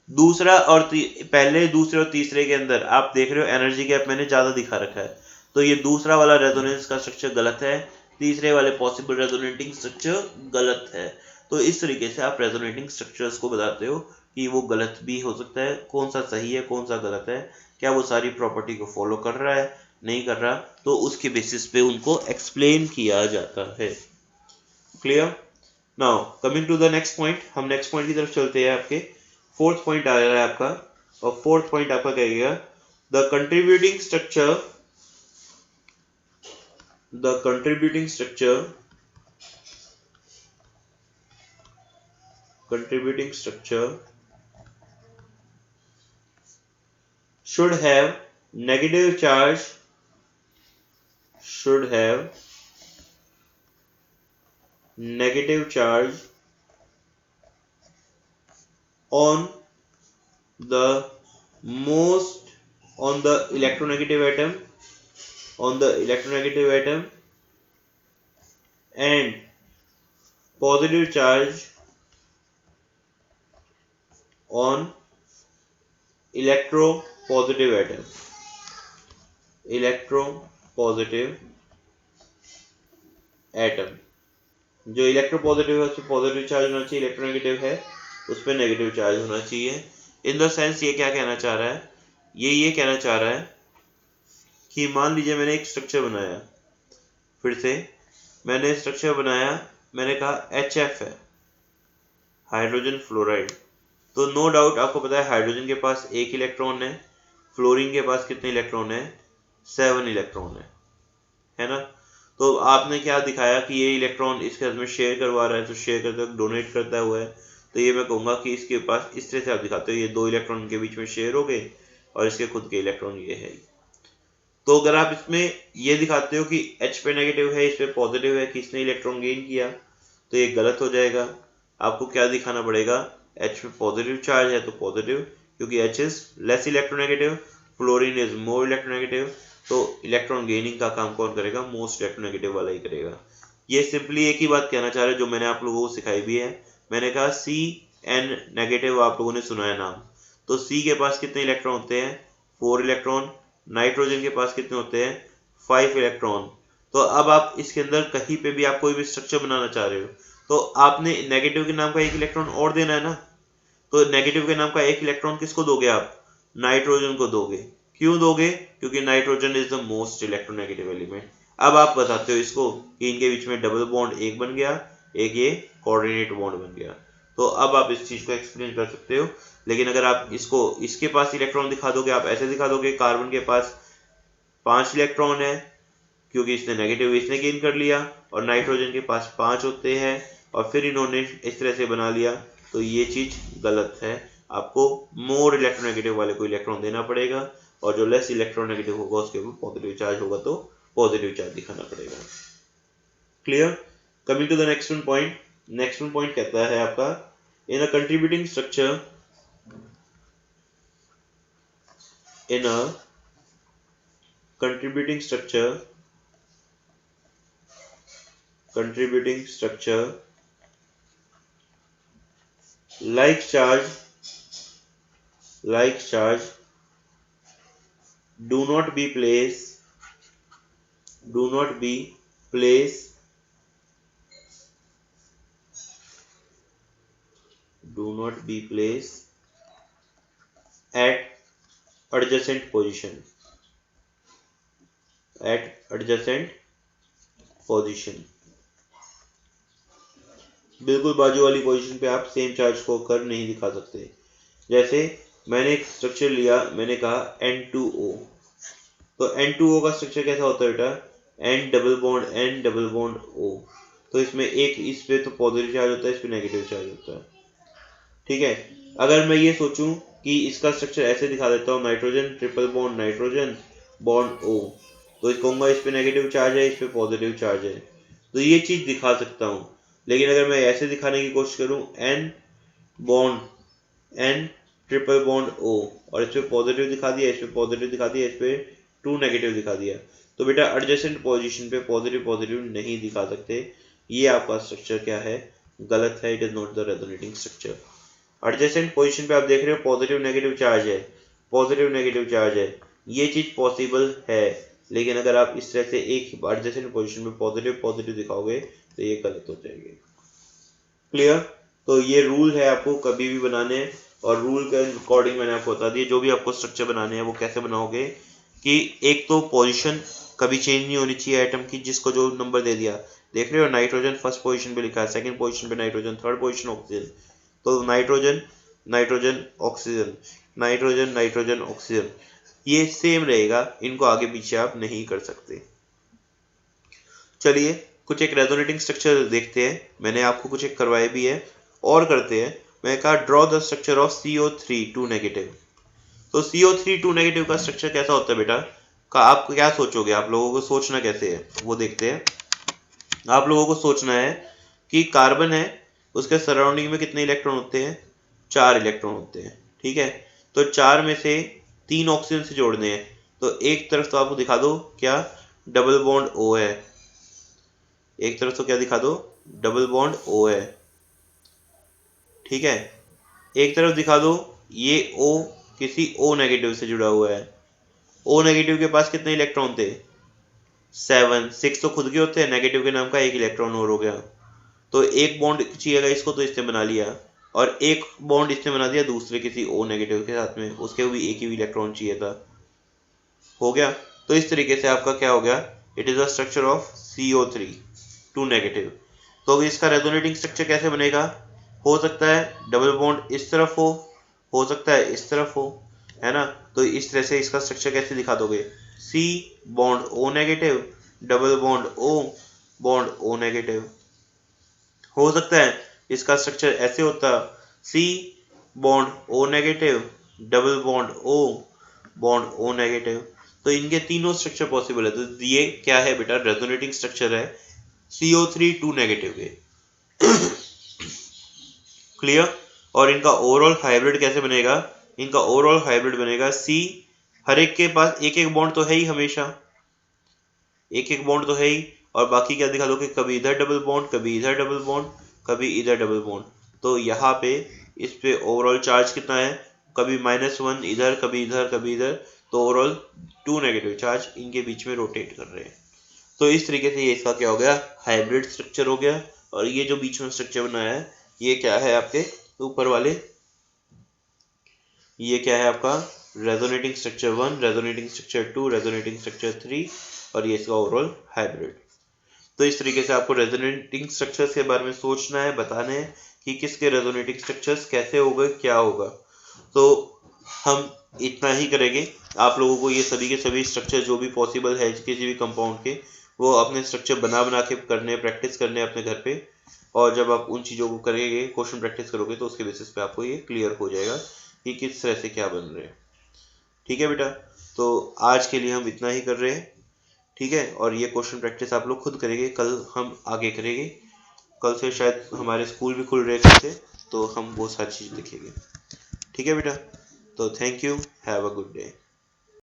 दूसरा और पहले, दूसरे और तीसरे के अंदर आप देख रहे हो एनर्जी गैप मैंने ज्यादा दिखा रखा है, तो ये दूसरा वाला रेजोनेंस का स्ट्रक्चर गलत है, तीसरे वाले पॉसिबल रेजोनेटिंग स्ट्रक्चर गलत है। तो इस तरीके से आप रेजोनेटिंग स्ट्रक्चर्स को बताते हो कि वो गलत भी हो सकता है, कौन सा सही है कौन सा गलत है, क्या वो सारी प्रॉपर्टी को फॉलो कर रहा है नहीं कर रहा, तो उसके बेसिस पे उनको एक्सप्लेन किया जाता है। Clear? Now coming to the next point, हम नेक्स्ट पॉइंट की तरफ चलते हैं। आपके फोर्थ पॉइंट आ रहा है आपका, और फोर्थ पॉइंट आपका क्या कहेगा, the contributing structure the contributing structure should have negative charge on the electronegative atom and positive charge on electropositive atom। जो इलेक्ट्रोपॉजिटिव है उस पर पॉजिटिव चार्ज होना चाहिए, इलेक्ट्रोनेगेटिव है उस पर नेगेटिव चार्ज होना चाहिए। इन द सेंस ये क्या कहना चाह रहा है, ये कहना चाह रहा है कि मान लीजिए मैंने एक स्ट्रक्चर बनाया, फिर से मैंने स्ट्रक्चर बनाया, मैंने कहा HF है, हाइड्रोजन फ्लोराइड। तो नो डाउट आपको पता है हाइड्रोजन के पास एक इलेक्ट्रॉन है, फ्लोरीन के पास कितने इलेक्ट्रॉन है, 7 इलेक्ट्रॉन है ना। तो आपने क्या दिखाया कि ये इलेक्ट्रॉन इसके साथ में शेयर करवा रहा है, तो शेयर करते वक्त डोनेट करता हुआ है, तो ये मैं कहूँगा कि इसके पास इस तरह से आप दिखाते हो, ये 2 इलेक्ट्रॉन के बीच में शेयर हो गए और इसके खुद के इलेक्ट्रॉन ये है। तो अगर आप इसमें ये दिखाते हो कि H पे नेगेटिव है, इस पे पॉजिटिव है कि इसने इलेक्ट्रॉन गेन किया, तो ये गलत हो जाएगा। आपको क्या दिखाना पड़ेगा, H पे पॉजिटिव चार्ज है तो पॉजिटिव, क्योंकि H is less electronegative, fluorine is more electronegative, तो इलेक्ट्रॉन गेनिंग का काम कौन करेगा, मोस्ट इलेक्ट्रोनेगेटिव वाला ही करेगा। ये सिंपली एक ही बात कहना चाह रहे हैं जो मैंने आप लोगों को सिखाई भी है। मैंने कहा CN नेगेटिव, आप लोगों ने सुना है नाम, तो C के पास कितने इलेक्ट्रॉन होते हैं, 4 इलेक्ट्रॉन। नाइट्रोजन के पास कितने होते हैं, 5 इलेक्ट्रॉन। तो अब आप इसके अंदर कहीं पे भी आप कोई भी स्ट्रक्चर बनाना चाह रहे हो, तो आपने नेगेटिव के नाम का एक इलेक्ट्रॉन और देना है ना। तो नेगेटिव के नाम का एक इलेक्ट्रॉन किसको दोगे आप, नाइट्रोजन को दोगे। क्यों दोगे, क्योंकि nitrogen is the most electronegative element. अब आप बताते हो इसको कि इनके बीच में डबल बॉन्ड एक बन गया, एक ये कोऑर्डिनेट बॉन्ड बन गया। तो अब आप इस चीज को एक्सप्लेन कर सकते हो। लेकिन अगर आप इसको इसके पास इलेक्ट्रॉन दिखा दोगे, आप ऐसे दिखा दोगे कार्बन के पास 5 इलेक्ट्रॉन है क्योंकि इसने नेगेटिव इसने गेन कर लिया, और नाइट्रोजन के पास 5 होते हैं, और फिर इन्होंने इस तरह से बना लिया, तो ये चीज गलत है। आपको मोर इलेक्ट्रोनेगेटिव वाले को इलेक्ट्रॉन देना पड़ेगा, और जो लेस इलेक्ट्रोनेगेटिव होगा उसके ऊपर पॉजिटिव चार्ज होगा तो पॉजिटिव चार्ज दिखाना पड़ेगा। Clear. Coming to the next one point. Next one point कहता है आपका, in a contributing structure like charge do not be placed at adjacent position बिल्कुल बाजू वाली पोजीशन पे आप सेम चार्ज को कर नहीं दिखा सकते। जैसे मैंने एक स्ट्रक्चर लिया, मैंने कहा N2O, तो N2O का स्ट्रक्चर कैसा होता है बेटा, N डबल बॉन्ड O। तो इसमें एक इस पे तो पॉजिटिव चार्ज होता है, इस पे नेगेटिव चार्ज होता है। ठीक है। अगर मैं ये सोचूं कि इसका स्ट्रक्चर ऐसे दिखा देता हूँ, nitrogen triple bond nitrogen bond O, तो इसको कहूंगा इस पे नेगेटिव चार्ज है, इस पे पॉजिटिव चार्ज है, तो ये चीज दिखा सकता हूँ। लेकिन अगर मैं ऐसे दिखाने की कोशिश करूं, N ट्रिपल बॉन्ड O, और इस पे पॉजिटिव दिखा दिया, इस पे पॉजिटिव दिखा दिया, इस पे 2 नेगेटिव दिखा दिया, तो बेटा एडजेसेंट पोजीशन पे पॉजिटिव नहीं दिखा सकते। ये आपका स्ट्रक्चर क्या है, गलत है, it is not the resonating structure. Adjacent position पे आप देख रहे हो पॉजिटिव नेगेटिव चार्ज है, ये चीज पॉसिबल है। लेकिन अगर आप इस तरह से एक एडजेसेंट पोजीशन में पॉजिटिव दिखाओगे तो ये गलत हो जाएगी। क्लियर। तो ये रूल है आपको कभी भी बनाने, और रूल के अकॉर्डिंग मैंने आपको बता दिया, जो भी आपको स्ट्रक्चर बनाने हैं वो कैसे बनाओगे कि एक तो पोजीशन कभी चेंज नहीं होनी चाहिए एटम की, जिसको जो नंबर दे दिया। देख रहे हो नाइट्रोजन फर्स्ट पोजीशन पे लिखा है, सेकंड पोजीशन पे नाइट्रोजन, थर्ड पोजीशन ऑक्सीजन, तो नाइट्रोजन ऑक्सीजन ये सेम रहेगा, इनको आगे पीछे आप नहीं कर सकते। चलिए कुछ एक रेजोनेटिंग स्ट्रक्चर देखते हैं, मैंने आपको कुछ एक करवाए भी है और करते हैं। मैं कहा draw the structure of CO3 2 negative. तो CO3 2 नेगेटिव का स्ट्रक्चर कैसा होता है बेटा, का आप क्या सोचोगे, आप लोगों को सोचना कैसे है वो देखते हैं। आप लोगों को सोचना है कि कार्बन है, उसके सराउंडिंग में कितने इलेक्ट्रॉन होते हैं, 4 इलेक्ट्रॉन होते हैं, ठीक है। तो 4 में से 3 ऑक्सीजन से जोड़ने हैं, तो एक तरफ तो आपको दिखा दो क्या डबल बॉन्ड O है, एक तरफ तो क्या दिखा दो डबल बॉन्ड O है, ठीक है। एक तरफ दिखा दो ये O किसी O नेगेटिव से जुड़ा हुआ है, O नेगेटिव के पास कितने इलेक्ट्रॉन थे, 7, 6 तो खुद के होते हैं, नेगेटिव के नाम का एक इलेक्ट्रॉन और हो गया। तो एक बॉन्ड चाहिएगा इसको, तो इसने बना लिया, और एक बॉन्ड इसने बना दिया दूसरे किसी O नेगेटिव के साथ में, उसके भी एक ही इलेक्ट्रॉन चाहिए था, हो गया। तो इस तरीके से आपका क्या हो गया, it is a structure of CO3 2 negative. तो इसका रेजोनेटिंग स्ट्रक्चर कैसे बनेगा, हो सकता है डबल बॉन्ड इस तरफ हो सकता है इस तरफ हो, है ना। तो इस तरह से इसका स्ट्रक्चर कैसे दिखा दोगे, C bond O negative, double bond O bond O negative. हो सकता है इसका स्ट्रक्चर ऐसे होता, C bond O negative, double bond O bond O negative. तो इनके तीनों स्ट्रक्चर पॉसिबल है। तो ये क्या है बेटा, रेजोनेटिंग स्ट्रक्चर है CO3 2 नेगेटिव के। क्लियर। और इनका ओवरऑल हाइब्रिड कैसे बनेगा, इनका ओवरऑल हाइब्रिड बनेगा C, हर एक के पास एक एक बॉन्ड तो है ही, हमेशा एक एक बॉन्ड तो है ही, और बाकी क्या दिखा दो कि कभी इधर डबल बॉन्ड, कभी इधर डबल बॉन्ड, कभी इधर डबल बॉन्ड। तो यहाँ पे इस पे ओवरऑल चार्ज कितना है, कभी -1 इधर, कभी इधर, कभी इधर, तो ओवरऑल 2 नेगेटिव चार्ज इनके बीच में रोटेट कर रहे हैं। तो इस तरीके से ये इसका क्या हो गया, हाइब्रिड स्ट्रक्चर हो गया। और ये जो बीच में स्ट्रक्चर बनाया है ये क्या है आपके ऊपर वाले, ये क्या है आपका resonating structure 1, resonating structure 2, resonating structure 3, और ये इसका ओवरऑल हाइब्रिड। तो इस तरीके से आपको रेजोनेटिंग स्ट्रक्चर्स के बारे में सोचना है, बताना है कि किसके रेजोनेटिंग स्ट्रक्चर्स कैसे होगा, क्या होगा। तो हम इतना ही करेंगे, आप लोगों को ये सभी के सभी स्ट्रक्चर जो भी पॉसिबल है किसी भी कंपाउंड के, वो अपने स्ट्रक्चर बना के करने, प्रैक्टिस करने अपने घर पे। और जब आप उन चीज़ों को करेंगे, क्वेश्चन प्रैक्टिस करोगे, तो उसके बेसिस पे आपको ये क्लियर हो जाएगा कि किस तरह से क्या बन रहे हैं। ठीक है बेटा, तो आज के लिए हम इतना ही कर रहे हैं, ठीक है। और ये क्वेश्चन प्रैक्टिस आप लोग खुद करेंगे, कल हम आगे करेंगे, कल से शायद हमारे स्कूल भी खुल रहे हैं कल से, तो हम वो सारी चीज़ देखेंगे। ठीक है बेटा, तो thank you, have a good day.